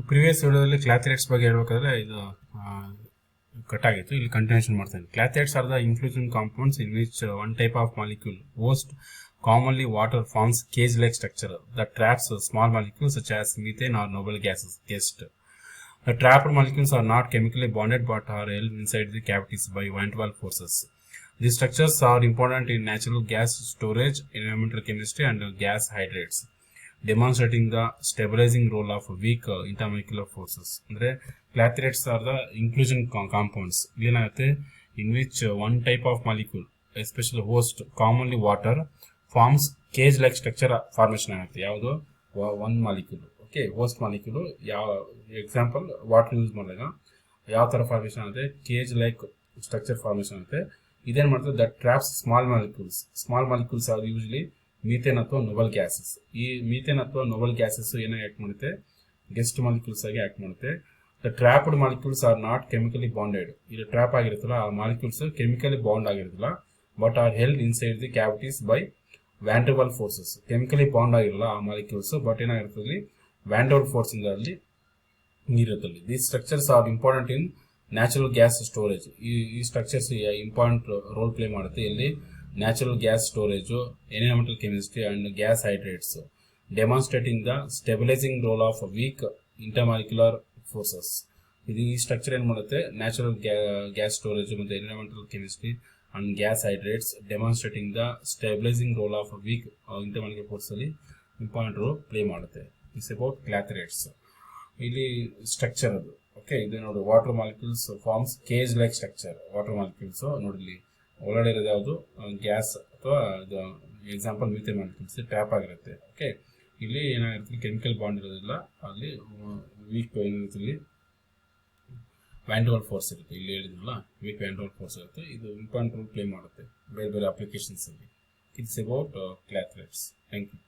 Previous ವಿಡಿಯೋದಲ್ಲಿ ಕ್ಲಾಥೆರೇಟ್ಸ್ ಬಗ್ಗೆ ಹೇಳಬೇಕಾದ್ರೆ ಇದು ಕಟ್ ಆಗಿತ್ತು. ಇಲ್ಲಿ ಕಂಟಿನ್ಯೂಷನ್ ಮಾಡ್ತೇನೆ. Clathrates are the inclusive compounds in which one type of molecule host commonly water forms cage-like structure that traps small molecules such as methane or noble gases. The trapped molecules are not chemically bonded but are held inside the cavities by van der Waals forces. These structures are important in natural gas storage, environmental chemistry, and gas hydrates, demonstrating the stabilizing role of weak intermolecular forces. Andre clatherates are the inclusion compounds in which one type of molecule, especially host commonly water, forms cage like structure formation ಆಗುತ್ತೆ. ಯಾವುದು one molecule. Okay, host molecule ಯಾವ example water use ಮಾಡಿದಾಗ ಯಾವ ಥರ formation ಆಗುತ್ತೆ, cage like structure formation ಆಗುತ್ತೆ. ಇದೇನು ಮಾಡ್ತದೆ, that traps small molecules are usually methane ಅಥವಾ ನೋಬಲ್ ಗ್ಯಾಸಸ್. ಈ ಮೀಥೇನ್ ಅಥವಾ ನೋಬಲ್ ಗ್ಯಾಸಸ್ ಏನಾಗಿ ಆಕ್ಟ್ ಮಾಡುತ್ತೆ, ಗೆಸ್ಟ್ ಮಾಲಿಕ್ಯೂಲ್ಸ್ ಆಗಿ ಆಕ್ಟ್ ಮಾಡುತ್ತೆ. The trapped molecules are not chemically bonded. ಇದು ಟ್ರಾಪ್ ಆಗಿರುತ್ತಲ್ಲ, ಆ ಮಾಲಿಕ್ಯೂಲ್ಸ್ ಕೆಮಿಕಲಿ ಬಾಂಡ್ ಆಗಿರೋದಿಲ್ಲ, but are held inside the cavities by van der Waal forces. Chemically bond ಆಗಿರಲ್ಲ ಆ ಮಾಲಿಕ್ಯೂಲ್ಸ್, ಬಟ್ ಏನಾಗಿರ್ತದೆ, ವ್ಯಾನ್ ಡರ್ ವಾಲ್ ಫೋರ್ಸ್ ಇಂದ ಅಲ್ಲಿ ನೀರುತ್ತಲ್ಲಿ. These structures are important in natural gas storage. ಈ ಸ್ಟ್ರಕ್ಚರ್ಸ್ ಇಂಪಾರ್ಟೆಂಟ್ ರೋಲ್ ಪ್ಲೇ ಮಾಡುತ್ತೆ ಎಲ್ಲಿ, natural gas storage, environmental chemistry and gas hydrates, demonstrating the stabilising role of weak intermolecular forces. ಇದು ಈ structure ಏನು ಮಾಡುತ್ತೆ, ನ್ಯಾಚುರಲ್ ಗ್ಯಾಸ್ ಸ್ಟೋರೇಜ್ ಮತ್ತು environmental chemistry and gas hydrates, demonstrating the stabilising role of weak intermolecular force ಅಲ್ಲಿ important role play ಮಾಡುತ್ತೆ. It's about clathrates. ಇಲ್ಲಿ structure ಅದು. Okay, ಇದು ನೋಡಿ, water molecules forms cage like structure. Water molecules ನೋಡಿ, ಇಲ್ಲಿ ಒಳಗಡೆ ಇರೋದು ಯಾವುದು, ಗ್ಯಾಸ್ ಅಥವಾ ಇದು ಎಕ್ಸಾಂಪಲ್ ಮೀಥೇನ್ ಮಾಲಿಕ್ಯೂಲ್ಸ್ ಟ್ಯಾಪ್ ಆಗಿರುತ್ತೆ. ಓಕೆ, ಇಲ್ಲಿ ಏನಾಗಿರುತ್ತೆ, ಕೆಮಿಕಲ್ ಬಾಂಡ್ ಇರೋದಿಲ್ಲ, ಅಲ್ಲಿ ವೀಕ್ ಏನಿರುತ್ತೆ, ಇಲ್ಲಿ ವ್ಯಾನ್ ಡರ್ ವಾಲ್ ಫೋರ್ಸ್ ಇರುತ್ತೆ. ಇಲ್ಲಿ ಹೇಳಿದ್ನಲ್ಲ, weak van der Waal force ಇರುತ್ತೆ. ಇದು ಇಂಪಾರ್ಟೆಂಟ್ ರೋಲ್ ಪ್ಲೇ ಮಾಡುತ್ತೆ ಬೇರೆ ಬೇರೆ ಅಪ್ಲಿಕೇಶನ್ಸ್ ಅಲ್ಲಿ. It's about clathrates. Thank you.